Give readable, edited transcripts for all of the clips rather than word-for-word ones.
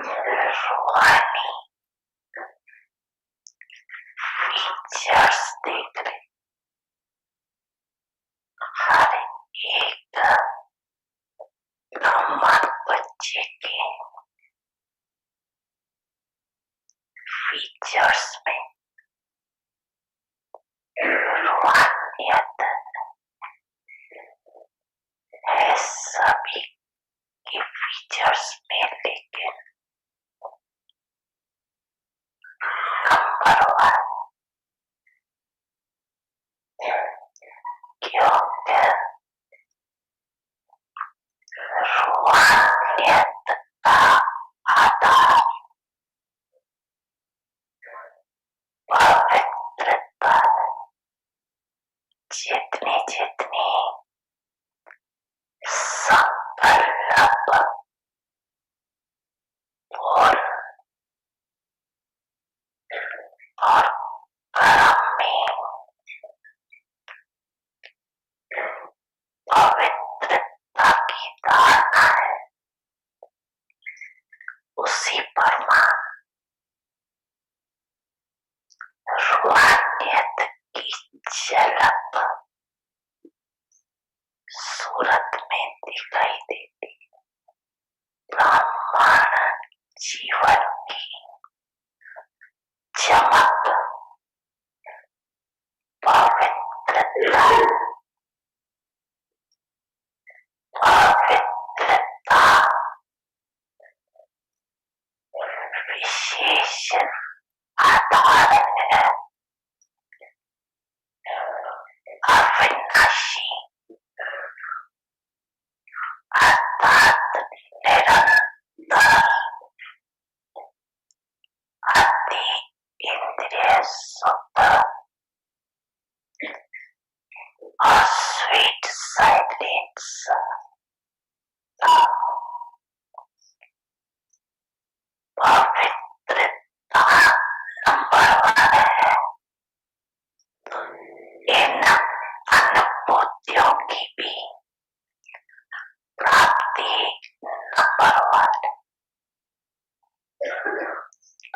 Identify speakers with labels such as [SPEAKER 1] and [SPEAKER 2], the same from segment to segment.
[SPEAKER 1] रूहानी फीचर्स देख रहे हर एक ब्राह्मण बच्चे के फीचर्स में रूहानियत है सभी के फीचर्स में, लेकिन नंबर वन क्योंकि रूहानियत का आधार पवित्रता जितनी जितनी संकल्प और कर्म में पवित्रता की धारणा है, उसी परिमाण रूहानियत की झलक सूरत में दिखाई देती। ब्राह्मण जीवन की चमक पवित्रता विशेष आधार है, अविनाशी अर्थात निरंतर अति इंद्रिय सुख और स्वीट साइलेंस पवित्रता नंबर वन है। इन अनुभूतियों की भी प्राप्ति नंबर वन।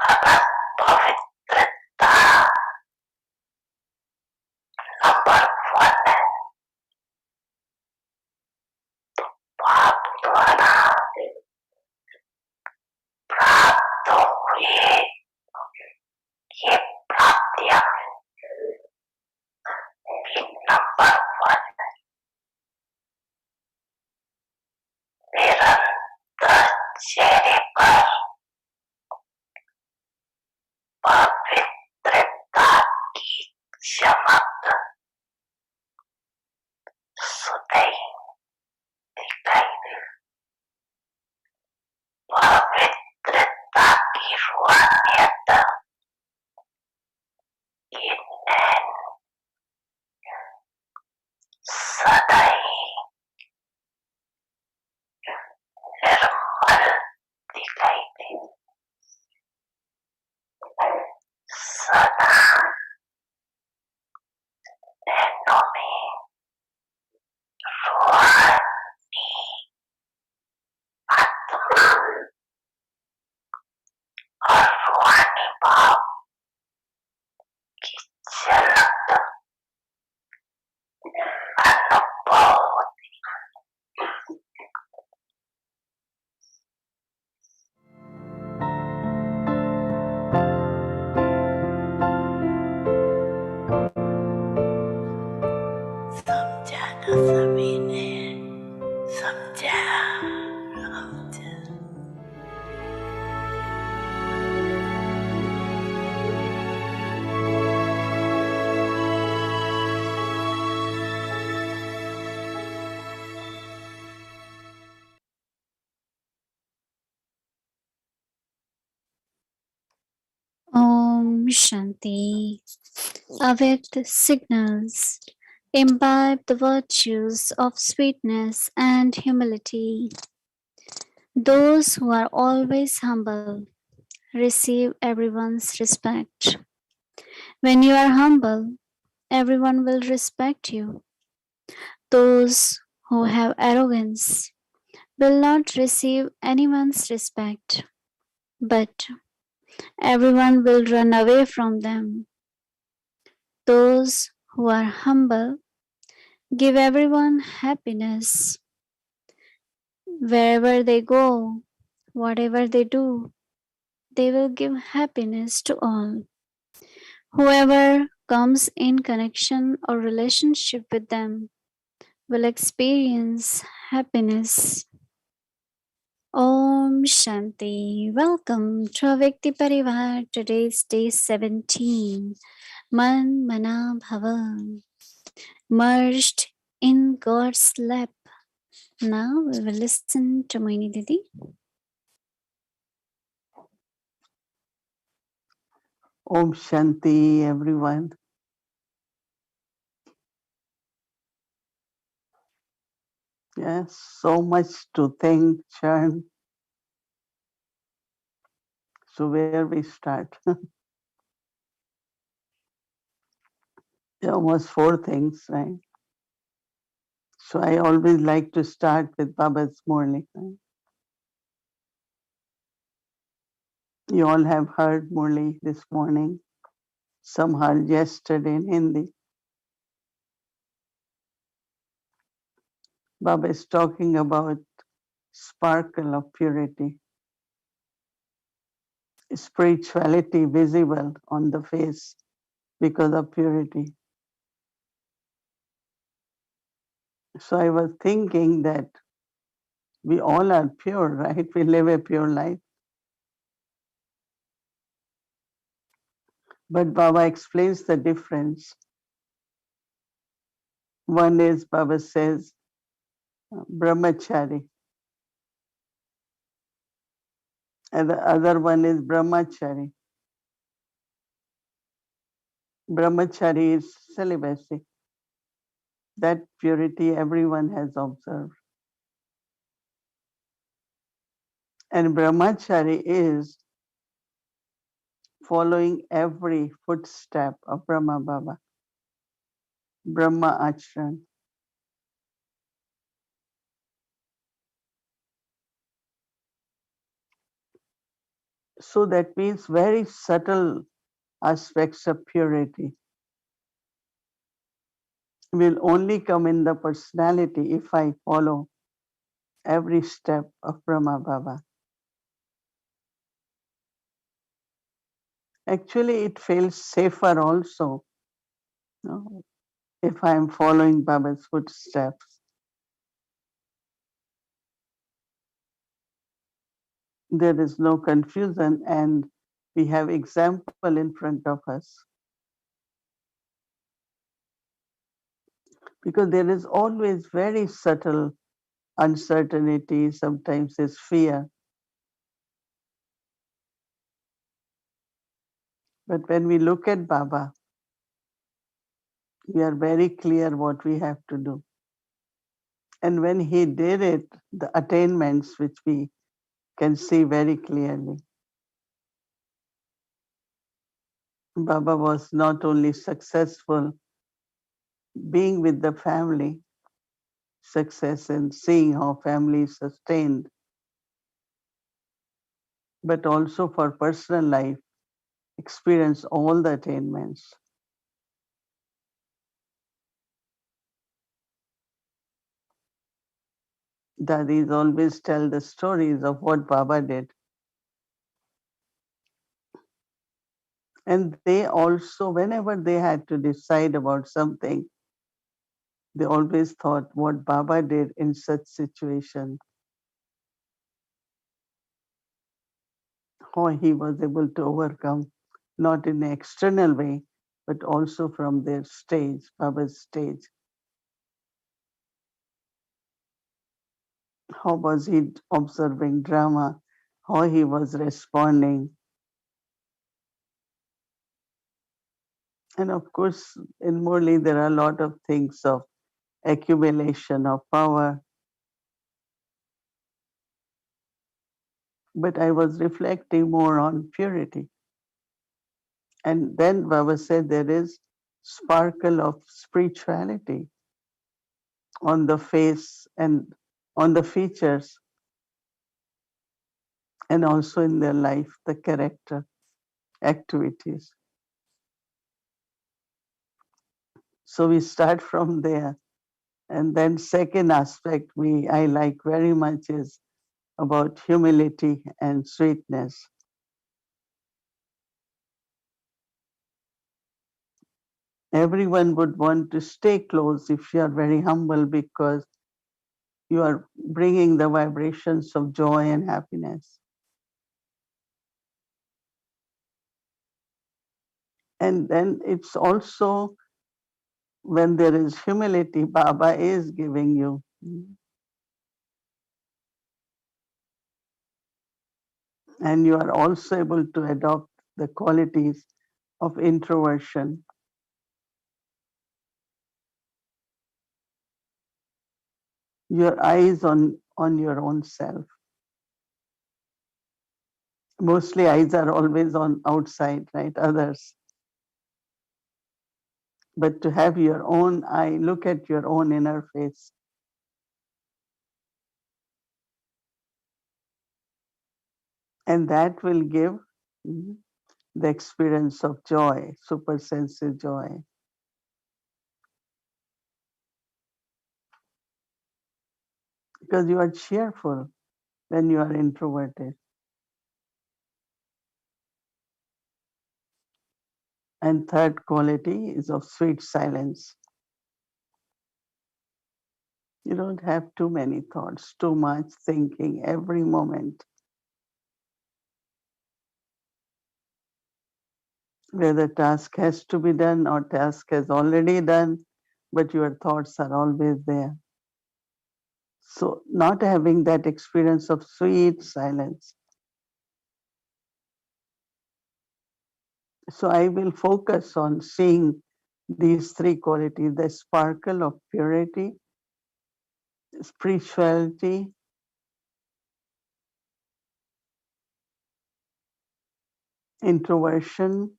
[SPEAKER 1] अगर पवित्रता नंबर वन है तो पाप द्वारा प्राप्त हुए ये प्राप्तियां भी नंबर वन है। निरंतर चेहरे पर पवित्रता की चमक सुधई दिखाई दे। पवित्रता की रूहानियत ये नैन सदा ही निर्मल दिखाई दे। सदा नैनों में रूहानी आत्मा और रूहानी भाव की झलक अनुभव होती है। समझाना सभी ने समझा
[SPEAKER 2] Om Shanti. Avyakt signals imbibe the virtues of sweetness and humility. Those who are always humble receive everyone's respect. When you are humble, everyone will respect you. Those who have arrogance will not receive anyone's respect. but everyone will run away from them. Those who are humble give everyone happiness. Wherever they go, whatever they do, they will give happiness to all. Whoever comes in connection or relationship with them will experience happiness. Om Shanti. Welcome to Avyakti Parivar. Today's day 17. Manmanabhav. Merged in God's lap. Now we will listen to Mohini Didi.
[SPEAKER 3] Om Shanti, everyone. Yes, so much to think, churn. So where we start? There almost four things, right? So I always like to start with Baba's Murli. Right? You all have heard Murli this morning. Some heard yesterday in Hindi. Baba is talking about sparkle of purity, spirituality visible on the face because of purity. So I was thinking that we all are pure, right? We live a pure life. But Baba explains the difference. One is, Baba says, brahmachari, and the other one is brahmachari. Brahmachari is celibacy. That purity everyone has observed. And brahmachari is following every footstep of Brahma Baba, Brahma Achran. So that means very subtle aspects of purity will only come in the personality if I follow every step of Brahma Baba. Actually, it feels safer also, no, if I am following Baba's footsteps. There is no confusion and we have example in front of us. Because there is always very subtle uncertainty, sometimes there's fear. But when we look at Baba, we are very clear what we have to do. And when he did it, the attainments which we can see very clearly. Baba was not only successful being with the family, success in seeing how family is sustained, but also for personal life, experience all the attainments. Dadis always tell the stories of what Baba did. And they also, whenever they had to decide about something, they always thought what Baba did in such situation, how he was able to overcome, not in an external way, but also from their stage, Baba's stage. How was he observing drama, how he was responding. And of course, in Murli, there are a lot of things of accumulation of power. But I was reflecting more on purity. And then Baba said there is sparkle of spirituality on the face and on the features. and also in their life, the character, activities. So we start from there. And then second aspect I like very much is about humility and sweetness. Everyone would want to stay close if you are very humble because you are bringing the vibrations of joy and happiness. And then it's also when there is humility, Baba is giving you. And you are also able to adopt the qualities of introversion. Your eyes on your own self. Mostly eyes are always on outside, right? Others. But to have your own eye, look at your own inner face. And that will give the experience of joy, super sensitive joy. Because you are cheerful when you are introverted. And third quality is of sweet silence. You don't have too many thoughts, too much thinking every moment. Whether task has to be done or task has already done, but your thoughts are always there. So not having that experience of sweet silence. So I will focus on seeing these three qualities, the sparkle of purity, spirituality, introversion,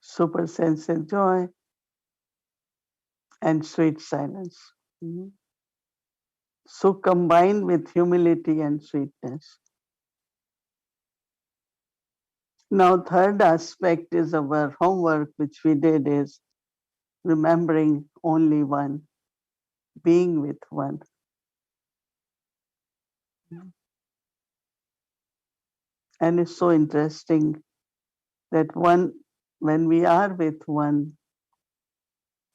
[SPEAKER 3] supersensitive joy, and sweet silence. Mhm. So combined with humility and sweetness. Now, third aspect is our homework, which we did, is remembering only one, being with one. And it's so interesting that when we are with one,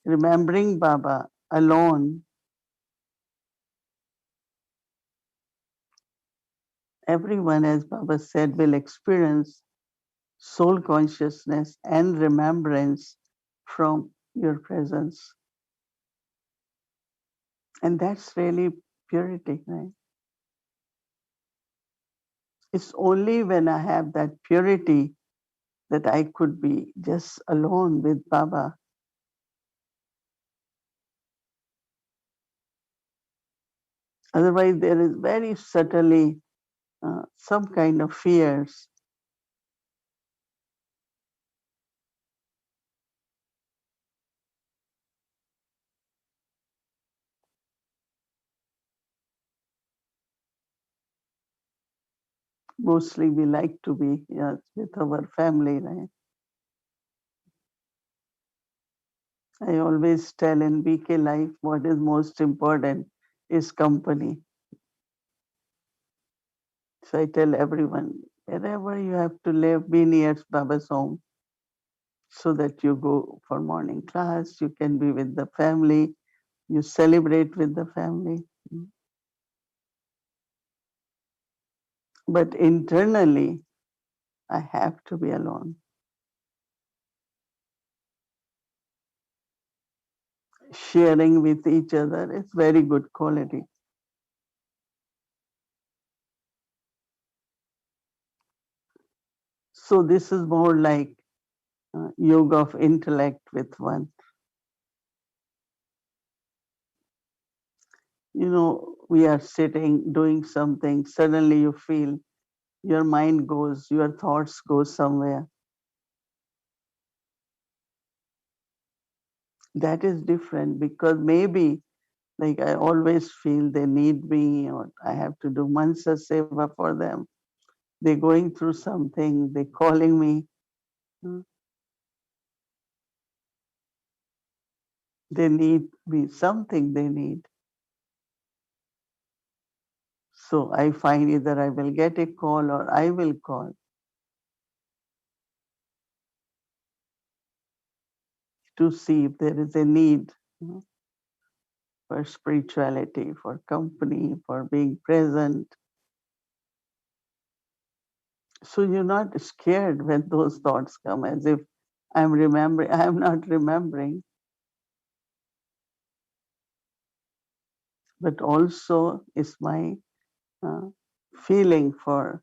[SPEAKER 3] remembering Baba alone, everyone, as Baba said, will experience soul consciousness and remembrance from your presence. And that's really purity, right? It's only when I have that purity that I could be just alone with Baba. Otherwise, there is very subtly some kind of fears. Mostly we like to be with our family, right? I always tell in BK life what is most important is company. So I tell everyone, wherever you have to live, be near Baba's home so that you go for morning class, you can be with the family, you celebrate with the family. But internally, I have to be alone. Sharing with each other is very good quality. So this is more like yoga of intellect with one. We are sitting, doing something, suddenly you feel your mind goes, your thoughts go somewhere. That is different because maybe Like I always feel they need me, or I have to do Mansa Seva for them. They're going through something, they're calling me. uh, They need me, something they need. So I find either I will get a call or I will call to see if there is a need, for spirituality, for company, for being present. So you're not scared when those thoughts come as if I'm remembering. I'm not remembering, but also is my uh, feeling for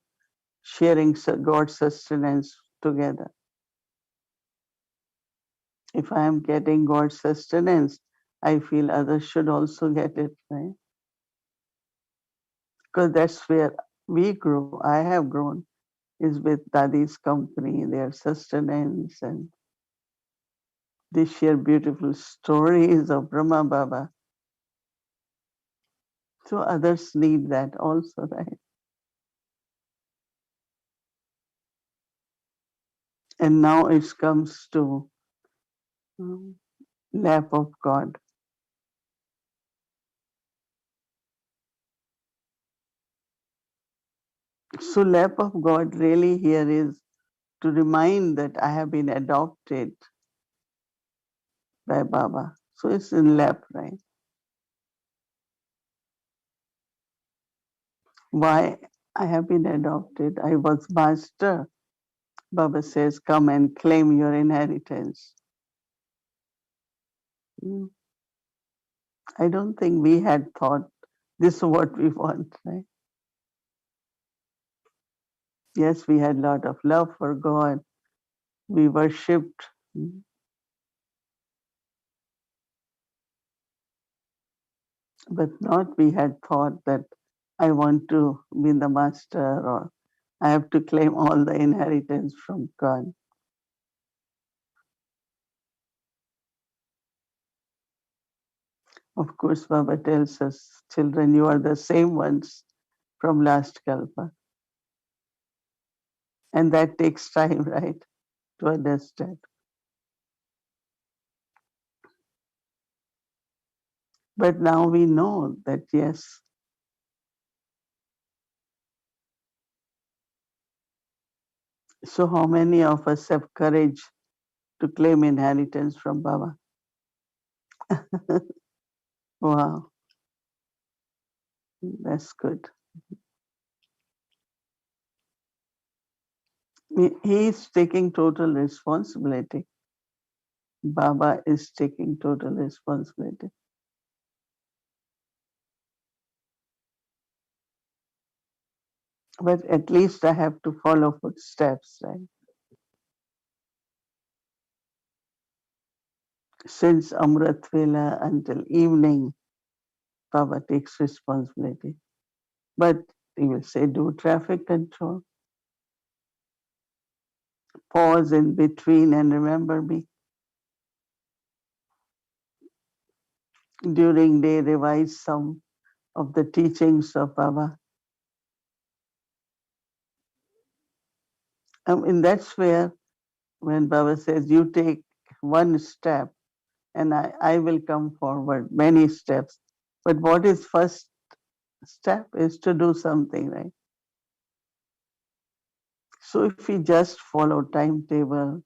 [SPEAKER 3] sharing God's sustenance together. If I am getting God's sustenance, I feel others should also get it, right? Because that's where we grow. I have grown is with Dadi's company, their sustenance, and they share beautiful stories of Brahma Baba. So others need that also, right? And now it comes to um, lap of God. So lap of God really here is to remind that I have been adopted by Baba. So it's in lap, right? Why I have been adopted? I was master. Baba says, come and claim your inheritance. Mm, I don't think we had thought this is what we want, right? Yes, we had a lot of love for God. We worshipped, but not we had thought that I want to be the master or I have to claim all the inheritance from God. Of course, Baba tells us, children, you are the same ones from last Kalpa. And that takes time, right, to understand. But now we know that yes. So how many of us have courage to claim inheritance from Baba? Wow, that's good. He is taking total responsibility. Baba is taking total responsibility. But at least I have to follow footsteps, right? Since Amrit Vela until evening, Baba takes responsibility. But he will say, do traffic control, pause in between and remember me. During day, revise some of the teachings of Baba. And that's where when Baba says, you take one step and I will come forward many steps. But what is first step is to do something, right? So if we just follow timetable,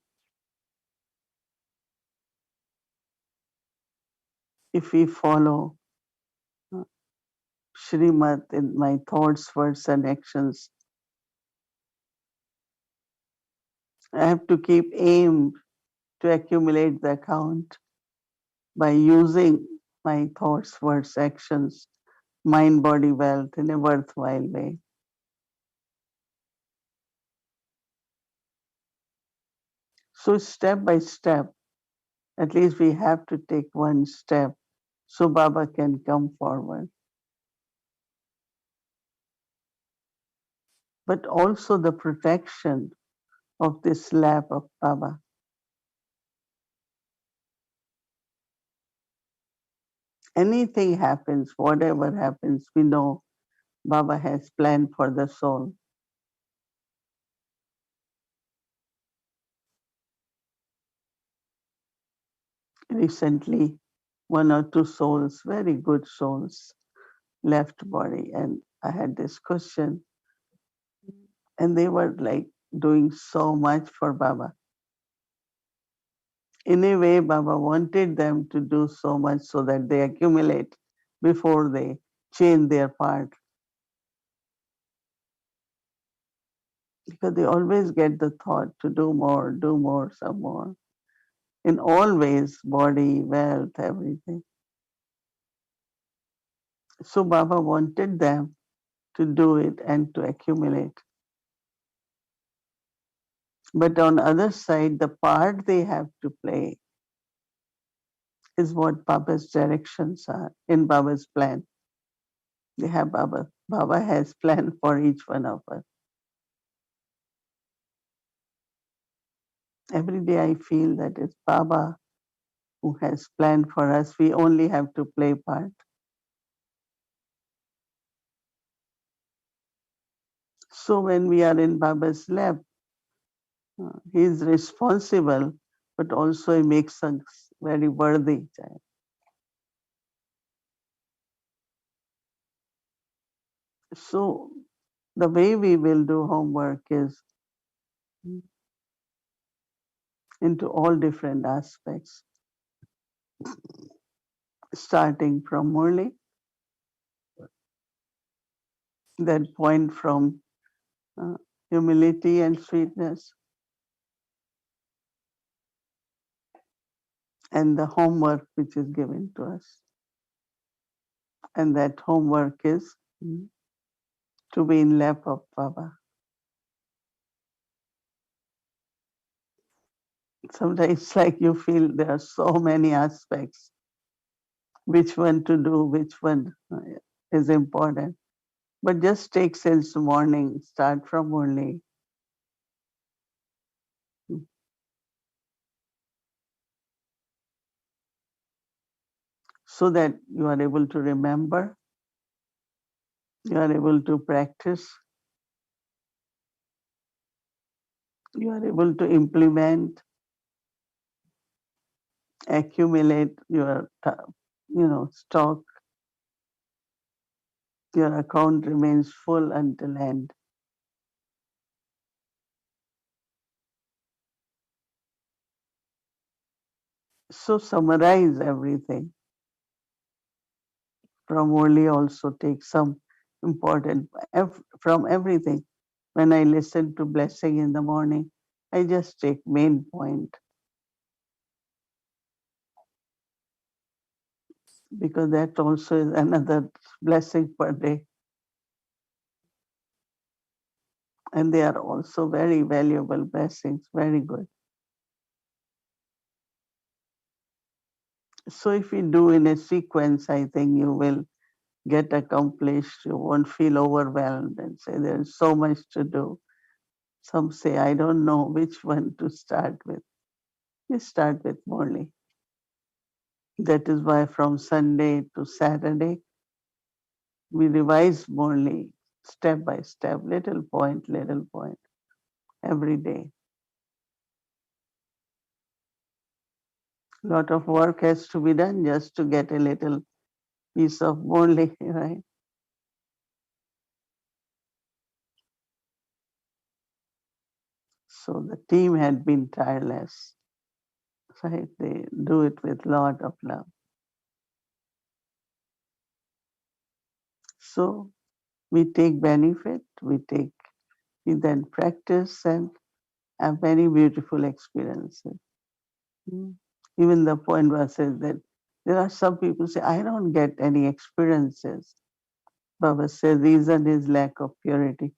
[SPEAKER 3] if we follow uh, Shrimat in my thoughts, words and actions, I have to keep aim to accumulate the account by using my thoughts, words, actions, mind, body, wealth in a worthwhile way. So step by step, at least we have to take one step so Baba can come forward. But also the protection of this lap of Baba. Anything happens, whatever happens, we know Baba has planned for the soul. Recently, one or two souls, very good souls, left body, and I had this question, and they were like doing so much for Baba. In a way, Baba wanted them to do so much so that they accumulate before they change their part. Because they always get the thought to do more, some more. In all ways, body, wealth, everything. So Baba wanted them to do it and to accumulate. But on the other side, the part they have to play is what Baba's directions are in Baba's plan. They have Baba. Baba has planned for each one of us. Every day I feel that it's Baba who has planned for us. We only have to play part. So when we are in Baba's lap, he is responsible, but also he makes us very worthy child. So the way we will do homework is into all different aspects, starting from Murli, that point from uh, humility and sweetness, and the homework which is given to us. And that homework is to be in lap of Baba. Sometimes like you feel there are so many aspects, which one to do, which one is important. But just take since morning, start from early, so that you are able to remember, you are able to practice, you are able to implement, accumulate your stock. Your account remains full until end. So summarize everything. From early also take some important from everything. When I listen to blessing in the morning, I just take main point, because that also is another blessing per day. And they are also very valuable blessings, very good. So if you do in a sequence, I think you will get accomplished. You won't feel overwhelmed and say there's so much to do. Some say, I don't know which one to start with. You start with Murli. That is why from Sunday to Saturday, we revise Murli step by step, little point, every day. Lot of work has to be done just to get a little piece of Murli, right? So the team had been tireless, right? They do it with lot of love. So we take benefit, we then practice and have very beautiful experiences. Mm. Even the point was says that there are some people say, I don't get any experiences. Baba says reason is lack of purity.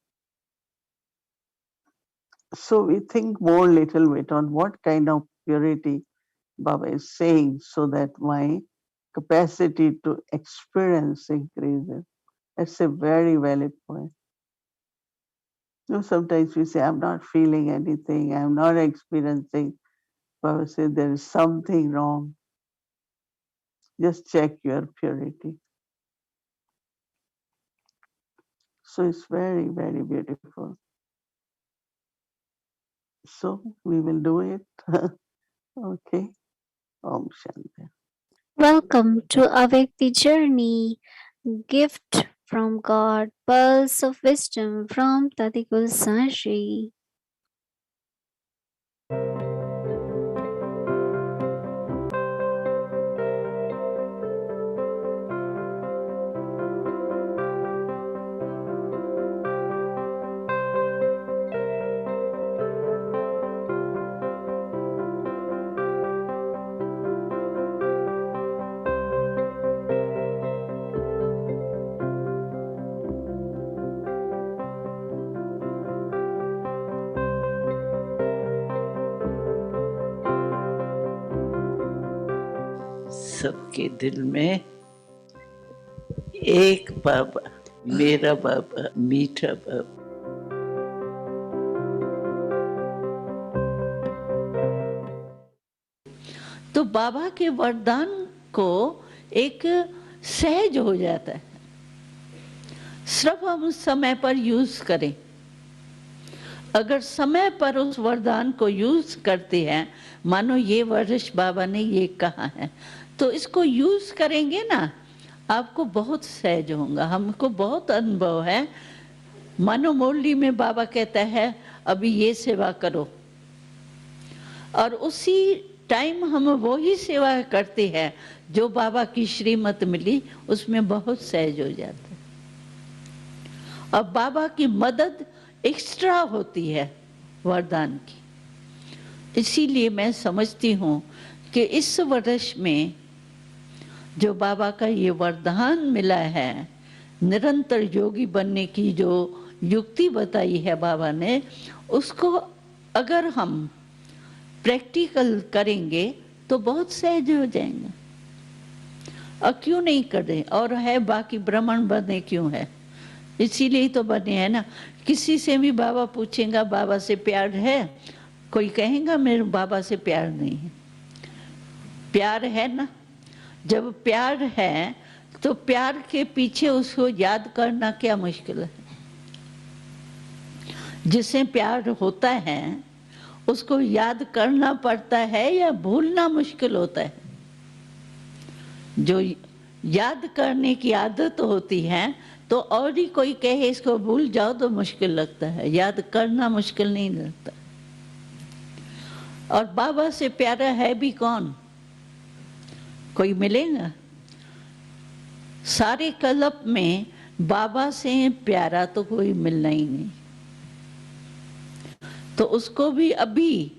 [SPEAKER 3] So we think more little bit on what kind of purity Baba is saying, so that my capacity to experience increases. That's a very valid point. Sometimes we say, I'm not feeling anything, I'm not experiencing. Baba said there is something wrong. Just check your purity. So it's very, very beautiful. So we will do it. Okay. Om Shanti.
[SPEAKER 2] Welcome to Awake the Journey, gift from God, pulse of wisdom from Tatikul Sashi.
[SPEAKER 1] सबके दिल में एक बाबा, मेरा बाबा, मीठा बाबा। तो बाबा के वरदान को एक सहज हो जाता है, सिर्फ हम उस समय पर यूज करें। अगर समय पर उस वरदान को यूज करते हैं, मानो ये वर्ष बाबा ने ये कहा है, तो इसको यूज करेंगे ना, आपको बहुत सहज होगा। हमको बहुत अनुभव है। मानो मुरली में बाबा कहता है अभी ये सेवा करो, और उसी टाइम हम वो ही सेवा करते हैं जो बाबा की श्रीमत मिली, उसमें बहुत सहज हो जाता है। और बाबा की मदद एक्स्ट्रा होती है वरदान की। इसीलिए मैं समझती हूँ कि इस वर्ष में जो बाबा का ये वरदान मिला है, निरंतर योगी बनने की जो युक्ति बताई है बाबा ने, उसको अगर हम प्रैक्टिकल करेंगे तो बहुत सहज हो जाएंगे। और क्यों नहीं करें? और है बाकी ब्राह्मण बने क्यों है? इसीलिए तो बने हैं ना। किसी से भी बाबा पूछेगा बाबा से प्यार है, कोई कहेगा मेरे बाबा से प्यार नहीं है। प्यार है ना। जब प्यार है तो प्यार के पीछे उसको याद करना क्या मुश्किल है? जिसे प्यार होता है उसको याद करना पड़ता है या भूलना मुश्किल होता है? जो याद करने की आदत होती है तो और ही कोई कहे इसको भूल जाओ तो मुश्किल लगता है, याद करना मुश्किल नहीं लगता। और बाबा से प्यारा है भी कौन? कोई मिलेगा? सारे कल्प में बाबा से प्यारा तो कोई मिलना ही नहीं। तो उसको भी अभी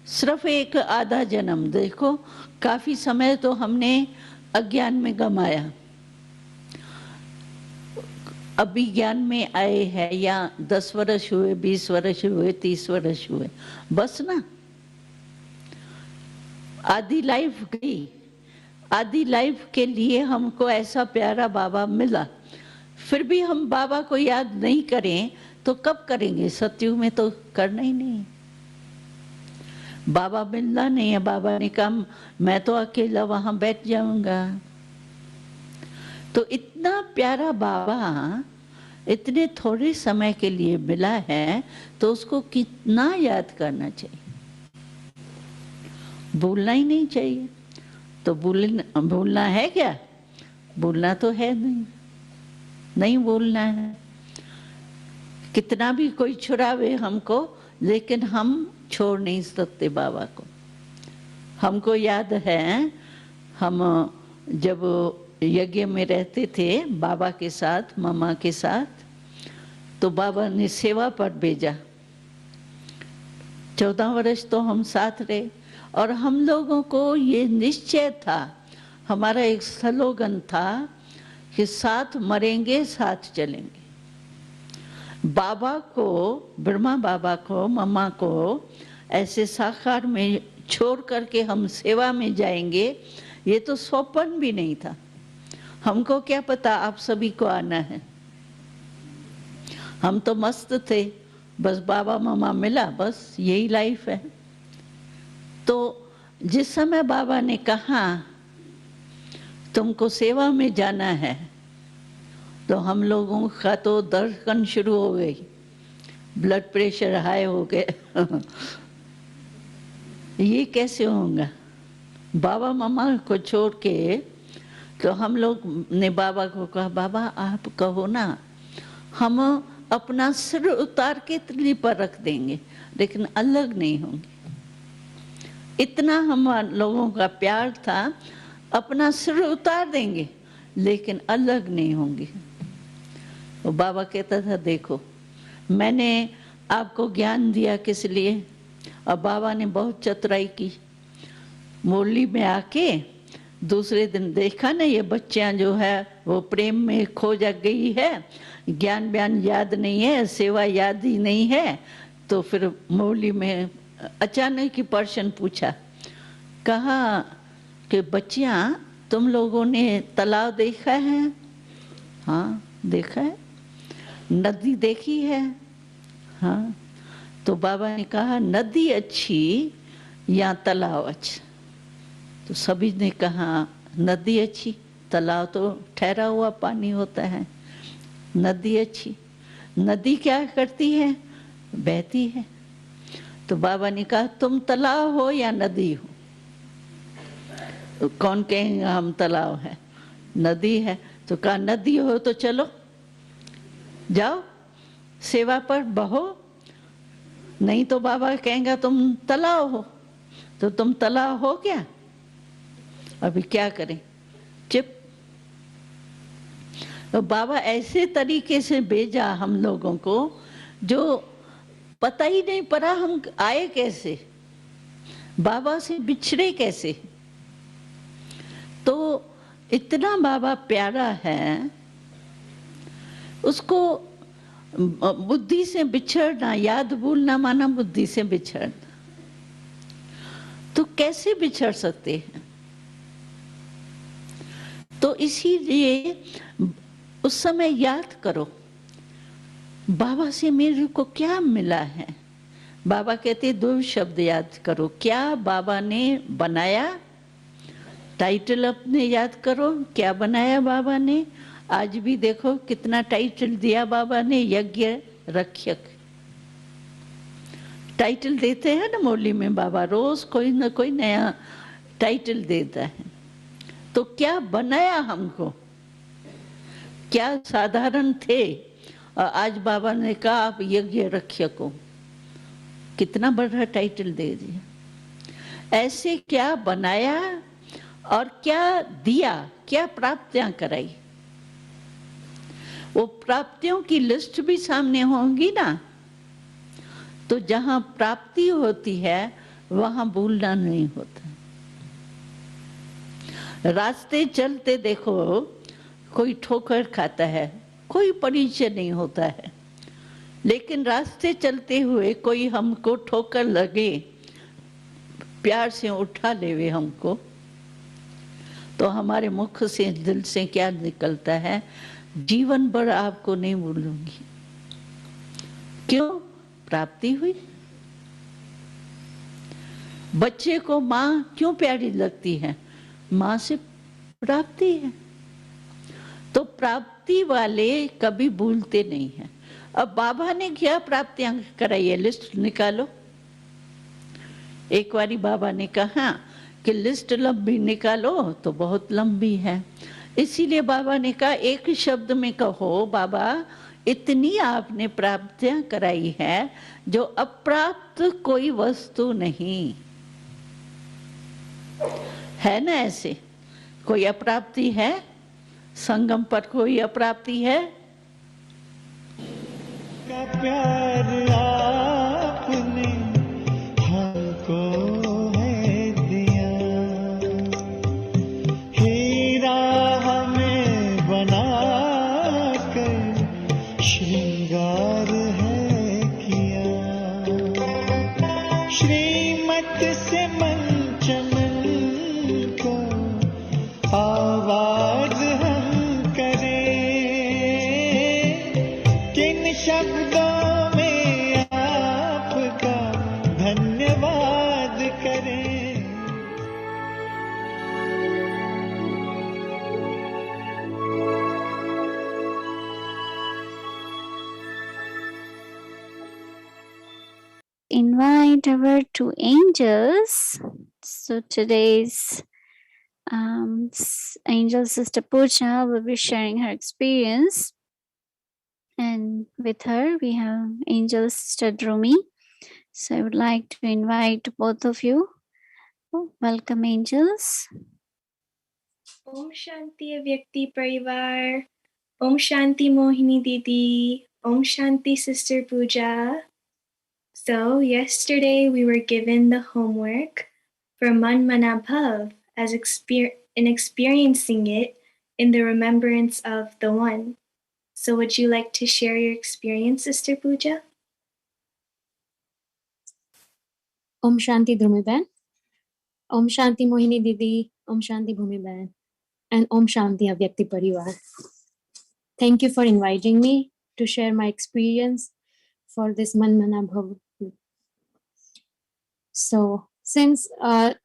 [SPEAKER 1] सिर्फ एक आधा जन्म, देखो काफी समय तो हमने अज्ञान में गमाया, अभी ज्ञान में आए हैं, या 10 वर्ष हुए, 20 वर्ष हुए, 30 वर्ष हुए, बस ना। आधी लाइफ गई। आधी लाइफ के लिए हमको ऐसा प्यारा बाबा मिला, फिर भी हम बाबा को याद नहीं करें तो कब करेंगे? सत्युग में तो करना ही नहीं। बाबा मिलना नहीं है। बाबा ने कहा मैं तो अकेला वहां बैठ जाऊंगा। तो इतना प्यारा बाबा इतने थोड़े समय के लिए मिला है तो उसको कितना याद करना चाहिए? भूलना ही नहीं चाहिए। तो भूलना है क्या? भूलना तो है नहीं, नहीं भूलना है। कितना भी कोई छुड़ावे हमको, लेकिन हम छोड़ नहीं सकते बाबा को। हमको याद है हम जब यज्ञ में रहते थे बाबा के साथ, मामा के साथ, तो बाबा ने सेवा पर भेजा। 14 वर्ष तो हम साथ रहे और हम लोगों को ये निश्चय था, हमारा एक स्लोगन था कि साथ मरेंगे साथ चलेंगे। बाबा को, ब्रह्मा बाबा को, मम्मा को ऐसे साकार में छोड़ करके हम सेवा में जाएंगे, ये तो स्वप्न भी नहीं था। हमको क्या पता आप सभी को आना है। हम तो मस्त थे, बस बाबा मम्मा मिला, बस यही लाइफ है। तो जिस समय बाबा ने कहा तुमको सेवा में जाना है, तो हम लोगों का तो धड़कन शुरू हो गई, ब्लड प्रेशर हाई हो गए। ये कैसे होगा? बाबा मामा को छोड़ के तो हम लोग ने बाबा को कहा, बाबा आप कहो ना, हम अपना सिर उतार के तिल्ली पर रख देंगे, लेकिन अलग नहीं होंगे। इतना हम लोगों का प्यार था, अपना सिर उतार देंगे लेकिन अलग नहीं होंगे। वो बाबा कहता था, देखो मैंने आपको ज्ञान दिया किस लिए? और बाबा ने बहुत चतुराई की। मुरली में आके दूसरे दिन देखा ना, ये बच्चियां जो है वो प्रेम में खो जा गई है, ज्ञान बयान याद नहीं है, सेवा याद ही नहीं है। तो फिर मुरली में अचानक ही पर्सन पूछा, कहा कि बच्चियां तुम लोगों ने तालाब देखा है? हाँ देखा है। नदी देखी है? हाँ। तो बाबा ने कहा, नदी अच्छी या तालाब अच्छा? तो सभी ने कहा नदी अच्छी, तालाब तो ठहरा हुआ पानी होता है, नदी अच्छी। नदी क्या करती है? बहती है। तो बाबा ने कहा, तुम तालाब हो या नदी हो? कौन कहेगा हम तालाब है, नदी है? तो कहा नदी हो तो चलो जाओ सेवा पर बहो, नहीं तो बाबा कहेंगे तुम तालाब हो। तो तुम तालाब हो क्या? अभी क्या करें, चिप। तो बाबा ऐसे तरीके से भेजा हम लोगों को, जो पता ही नहीं पड़ा हम आए कैसे, बाबा से बिछड़े कैसे। तो इतना बाबा प्यारा है, उसको बुद्धि से बिछड़ना, याद भूलना माना बुद्धि से बिछड़ना। तो कैसे बिछड़ सकते हैं? तो इसीलिए उस समय याद करो, बाबा से मेरे को क्या मिला है। बाबा कहते दो शब्द याद करो, क्या बाबा ने बनाया, टाइटल अपने याद करो, क्या बनाया बाबा ने। आज भी देखो कितना टाइटल दिया बाबा ने, यज्ञ रक्षक टाइटल देते हैं ना मुरली में, बाबा रोज कोई ना कोई नया टाइटल देता है। तो क्या बनाया हमको, क्या साधारण थे, और आज बाबा ने कहा आप यज्ञ रक्षक हो, कितना बड़ा टाइटल दे दिया। ऐसे क्या बनाया और क्या दिया, क्या प्राप्तियां कराई। वो प्राप्तियों की लिस्ट भी सामने होंगी ना। तो जहां प्राप्ति होती है वहां भूलना नहीं होता। रास्ते चलते देखो कोई ठोकर खाता है, कोई परिचय नहीं होता है, लेकिन रास्ते चलते हुए कोई हमको ठोकर लगे, प्यार से उठा लेवे हमको, तो हमारे मुख से दिल से क्या निकलता है, जीवन भर आपको नहीं भूलूंगी। क्यों? प्राप्ति हुई। बच्चे को माँ क्यों प्यारी लगती है? माँ से प्राप्ति है। तो प्राप्ति वाले कभी भूलते नहीं हैं। अब बाबा ने क्या प्राप्तियां कराई है, लिस्ट निकालो। एक बारी बाबा ने कहा कि लिस्ट लंबी निकालो, तो बहुत लंबी है। इसीलिए बाबा ने कहा एक शब्द में कहो, बाबा इतनी आपने प्राप्तियां कराई है जो अप्राप्त कोई वस्तु नहीं है ना। ऐसे कोई अप्राप्ति है? संगम पर कोई अप्राप्ति है?
[SPEAKER 4] का प्यार आपने हमको है दिया, हीरा हमें बना कर श्रृंगार है किया, श्रीमत से मंचन को आवाज हम करें, किन शब्दों
[SPEAKER 2] invite our two angels. So today's angel sister Pooja will be sharing her experience, and with her we have angel sister Drumi. So I would like to invite both of you. Welcome, angels.
[SPEAKER 5] Om Shanti Vyakti Parivar. Om Shanti Mohini Didi. Om Shanti Sister Pooja. So, yesterday we were given the homework for Manmanabhav as in experiencing it in the remembrance of the One. So, would you like to share your experience, Sister Pooja?
[SPEAKER 6] Om Shanti Dhrumiben, Om Shanti Mohini Didi, Om Shanti Bhumiben, and Om Shanti Avyakti Parivar. Thank you for inviting me to share my experience for this Manmanabhav. So, since I've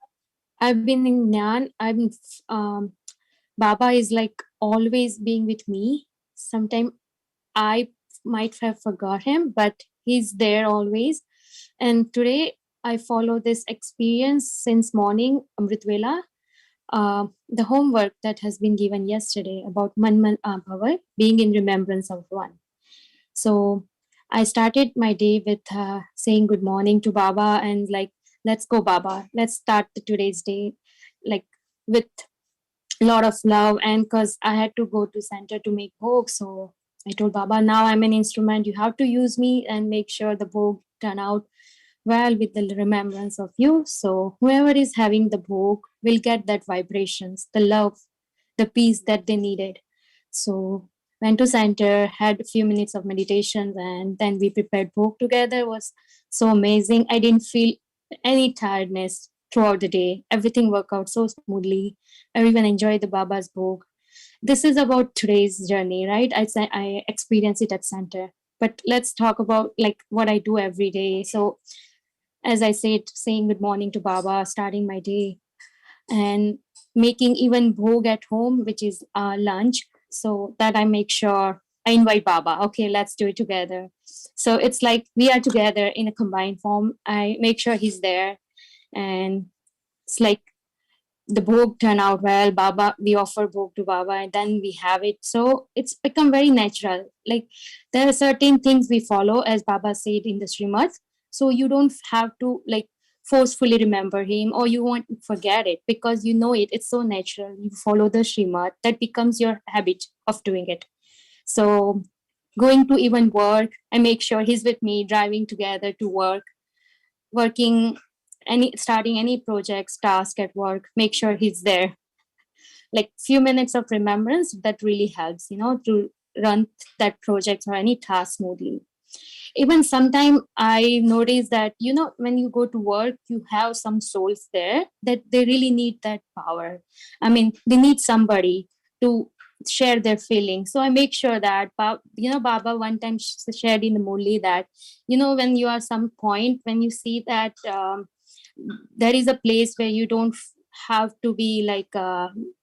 [SPEAKER 6] been in Nyan, Baba is like always being with me. Sometimes I might have forgot him, but he's there always. And today I follow this experience since morning, Amrit Vela. The homework that has been given yesterday about Manmanabhav, being in remembrance of one. So I started my day with saying good morning to Baba and like, let's go, Baba. Let's start today's day like with a lot of love. And because I had to go to center to make bhog, so I told Baba, now I'm an instrument. You have to use me and make sure the bhog turn out well with the remembrance of you. So whoever is having the bhog will get that vibrations, the love, the peace that they needed. So went to center, had a few minutes of meditation, and then we prepared bhog together. It was so amazing. I didn't feel any tiredness throughout the day. Everything worked out so smoothly. Everyone enjoyed the Baba's bhog. This is about today's journey, right? I experience it at center. But let's talk about like what I do every day. So as I said, saying good morning to Baba, starting my day, and making even bhog at home, which is lunch, so that I make sure I invite Baba. Okay, let's do it together. So it's like we are together in a combined form. I make sure he's there, and it's like the bhog turn out well. Baba, we offer bhog to Baba, and then we have it. So it's become very natural. Like there are certain things we follow, as Baba said in the Srimad. So you don't have to like forcefully remember him, or you won't forget it because you know it. It's so natural. You follow the Srimad. That becomes your habit of doing it. So going to even work, I make sure he's with me, driving together to work, working starting any projects, task at work, make sure he's there. Like few minutes of remembrance, that really helps, to run that project or any task smoothly. Even sometime I notice that, when you go to work, you have some souls there that they really need that power. I mean, they need somebody to share their feelings. So I make sure that, Baba one time shared in the Murli that, when you are some point, when you see that there is a place where you don't have to be like,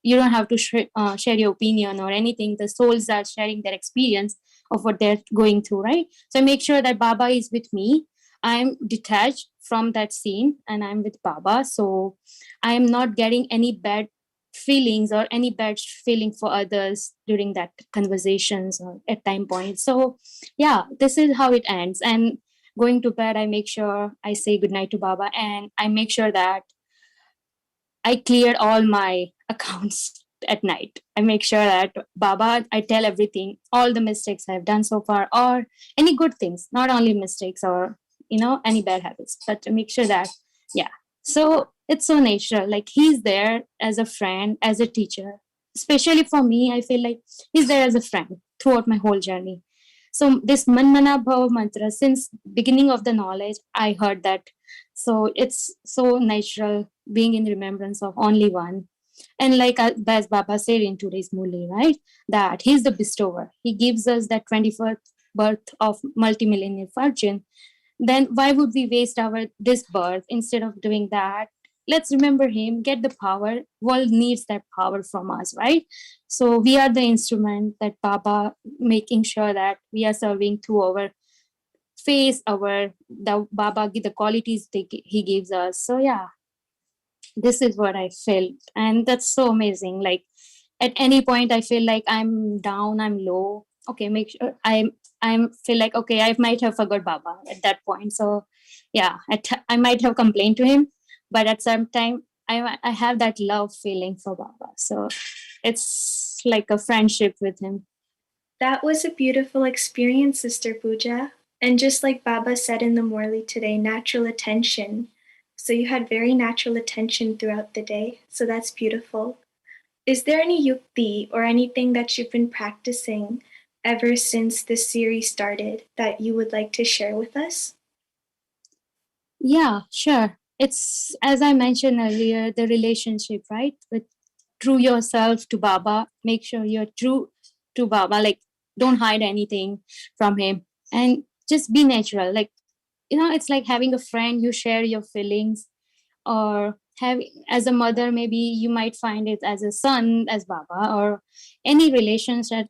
[SPEAKER 6] you don't have to share your opinion or anything. The souls are sharing their experience of what they're going through, right? So I make sure that Baba is with me. I'm detached from that scene and I'm with Baba. So I am not getting any bad feelings or any bad feeling for others during that conversations or at time points. So yeah, this is how it ends. And going to bed, I make sure I say goodnight to Baba, and I make sure that I cleared all my accounts at night. I make sure that Baba, I tell everything, all the mistakes I've done so far, or any good things, not only mistakes or, any bad habits, but to make sure that, yeah. So it's so natural. Like he's there as a friend, as a teacher. Especially for me, I feel like he's there as a friend throughout my whole journey. So this Manmanabhav mantra, since beginning of the knowledge, I heard that. So it's so natural being in remembrance of only one. And like as Baba said in today's Murli, right, that he's the bestower. He gives us that 21st birth of multimillennial fortune. Then why would we waste our this birth instead of doing that? Let's remember him, get the power. World needs that power from us, right? So we are the instrument that Baba making sure that we are serving through our face the Baba, the qualities he gives us. So yeah, this is what I felt, and that's so amazing. Like at any point I feel like I'm down, I'm low, okay, make sure I'm feel like, okay, I might have forgot Baba at that point. So yeah, I might have complained to him, but at some time I have that love feeling for Baba. So it's like a friendship with him.
[SPEAKER 5] That was a beautiful experience, Sister Pooja. And just like Baba said in the Morley today, natural attention. So you had very natural attention throughout the day. So that's beautiful. Is there any yukti or anything that you've been practicing ever since this series started that you would like to share with us?
[SPEAKER 6] Yeah, sure. It's as I mentioned earlier, the relationship, right? With true yourself to Baba. Make sure you're true to Baba. Like, don't hide anything from him, and just be natural. Like, it's like having a friend. You share your feelings, or have as a mother, maybe you might find it as a son, as Baba, or any relationship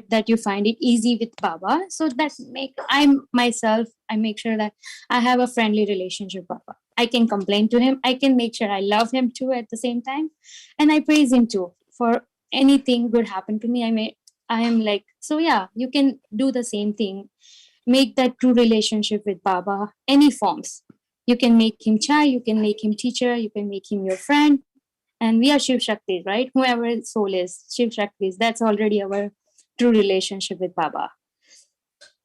[SPEAKER 6] that you find it easy with Baba. So I make sure that I have a friendly relationship with Baba. I can complain to him, I can make sure I love him too at the same time, and I praise him too for anything good happen to me. I am like, so yeah, you can do the same thing. Make that true relationship with Baba, any forms. You can make him chai, you can make him teacher, you can make him your friend. And we are Shiv Shaktis, right? Whoever his soul is, Shiv Shaktis, that's already our true relationship with Baba.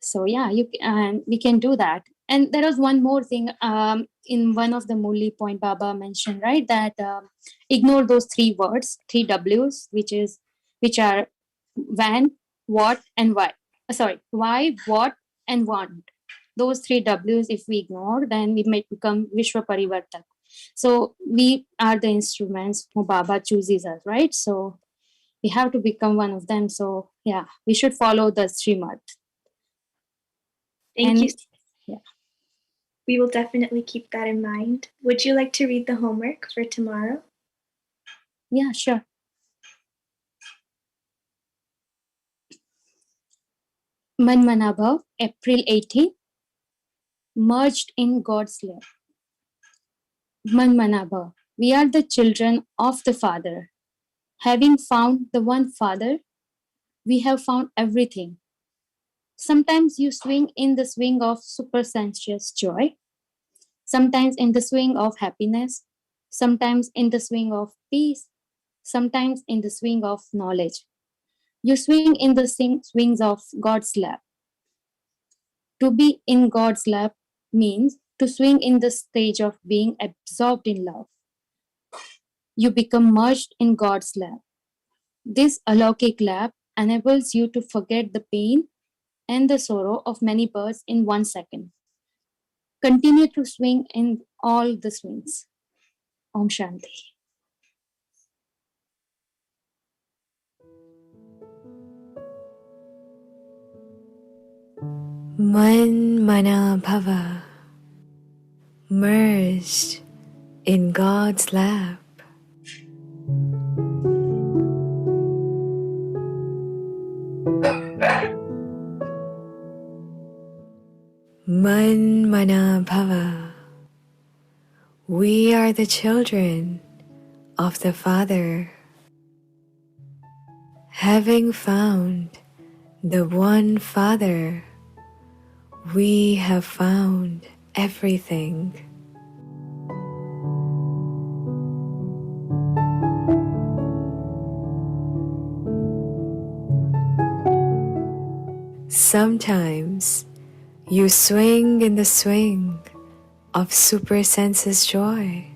[SPEAKER 6] So yeah, and we can do that. And there was one more thing in one of the Murli point Baba mentioned, right? That ignore those three words, three W's, which are when, what, and why. Sorry, why, what, and want. Those three W's, if we ignore, then we might become Vishwa Parivartak. So we are the instruments who Baba chooses us, right? So we have to become one of them. So yeah, we should follow the Srimad.
[SPEAKER 5] Thank you.
[SPEAKER 6] Yeah.
[SPEAKER 5] We will definitely keep that in mind. Would you like to read the homework for tomorrow?
[SPEAKER 6] Yeah, sure. Manmanabhav, April 18, merged in God's love. Manmanabhav, we are the children of the Father. Having found the one Father, we have found everything. Sometimes you swing in the swing of supersensuous joy, sometimes in the swing of happiness, sometimes in the swing of peace, sometimes in the swing of knowledge. You swing in the swings of God's lap. To be in God's lap means to swing in the stage of being absorbed in love. You become merged in God's lap. This alaukic lap enables you to forget the pain and the sorrow of many births in 1 second. Continue to swing in all the swings. Om Shanti.
[SPEAKER 7] Manmanabhav, merged in God's lap. Manmanabhav, we are the children of the Father. Having found the one Father, we have found everything. Sometimes you swing in the swing of super senses joy.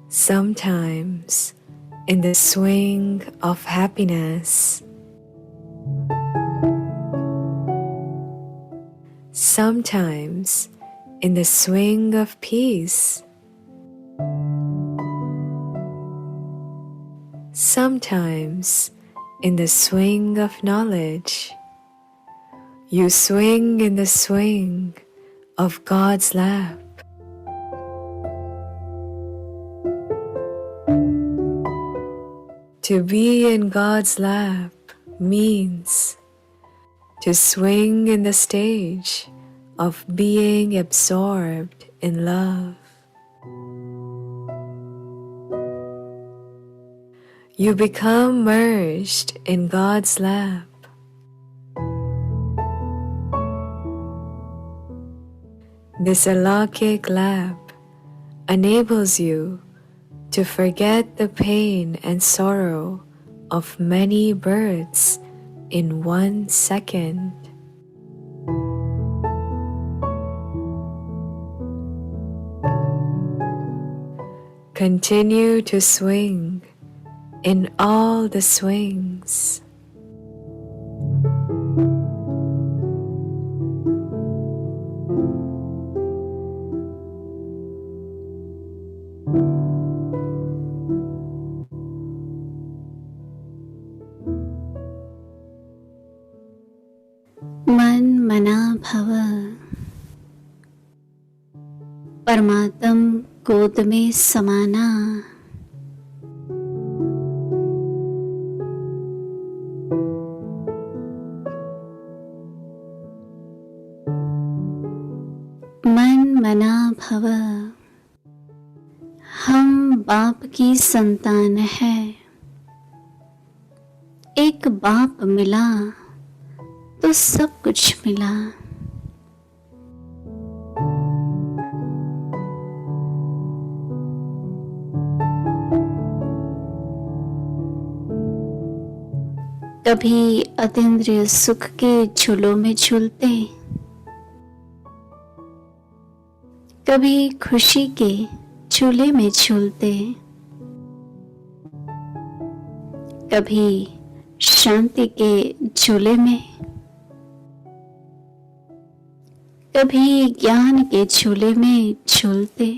[SPEAKER 7] Sometimes in the swing of happiness. Sometimes in the swing of peace. Sometimes in the swing of knowledge. You swing in the swing of God's lap. To be in God's lap means to swing in the stage of being absorbed in love. You become merged in God's lap. This alaukic lap enables you to forget the pain and sorrow of many births in 1 second. Continue to swing in all the swings.
[SPEAKER 2] मनमनाभव। परमात्म गोद में समाना। मनमनाभव। हम बाप की संतान है। एक बाप मिला तो सब कुछ मिला। कभी अतीन्द्रिय सुख के झूलों में झूलते, कभी खुशी के झूले में झूलते, कभी शांति के झूले में, कभी ज्ञान के झूले में झूलते।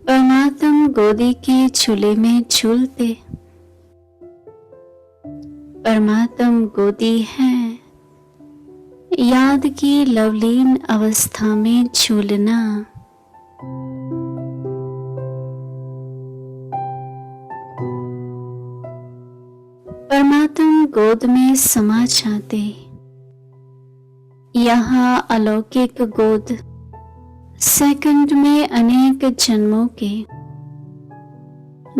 [SPEAKER 2] परमात्म गोदी के झूले में झूलते। परमात्म गोदी है, याद की लवलीन अवस्था में झूलना। परमात्म गोद में समा जाते। यहाँ अलौकिक गोद सेकंड में अनेक जन्मों के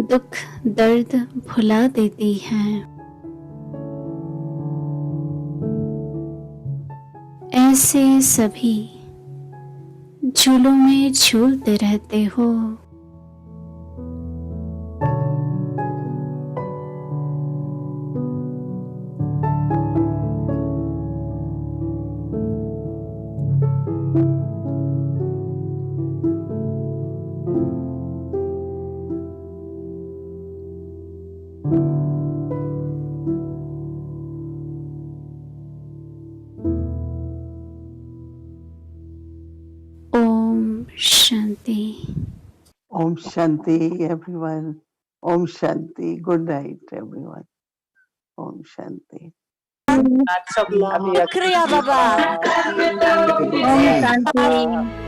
[SPEAKER 2] दुख दर्द भुला देती है। ऐसे सभी झूलों में झूलते रहते हो। Shanti.
[SPEAKER 3] Om Shanti, everyone. Om Shanti. Good night, everyone. Om Shanti.
[SPEAKER 8] Lots of love.
[SPEAKER 1] Kriya Baba.
[SPEAKER 2] Om Shanti.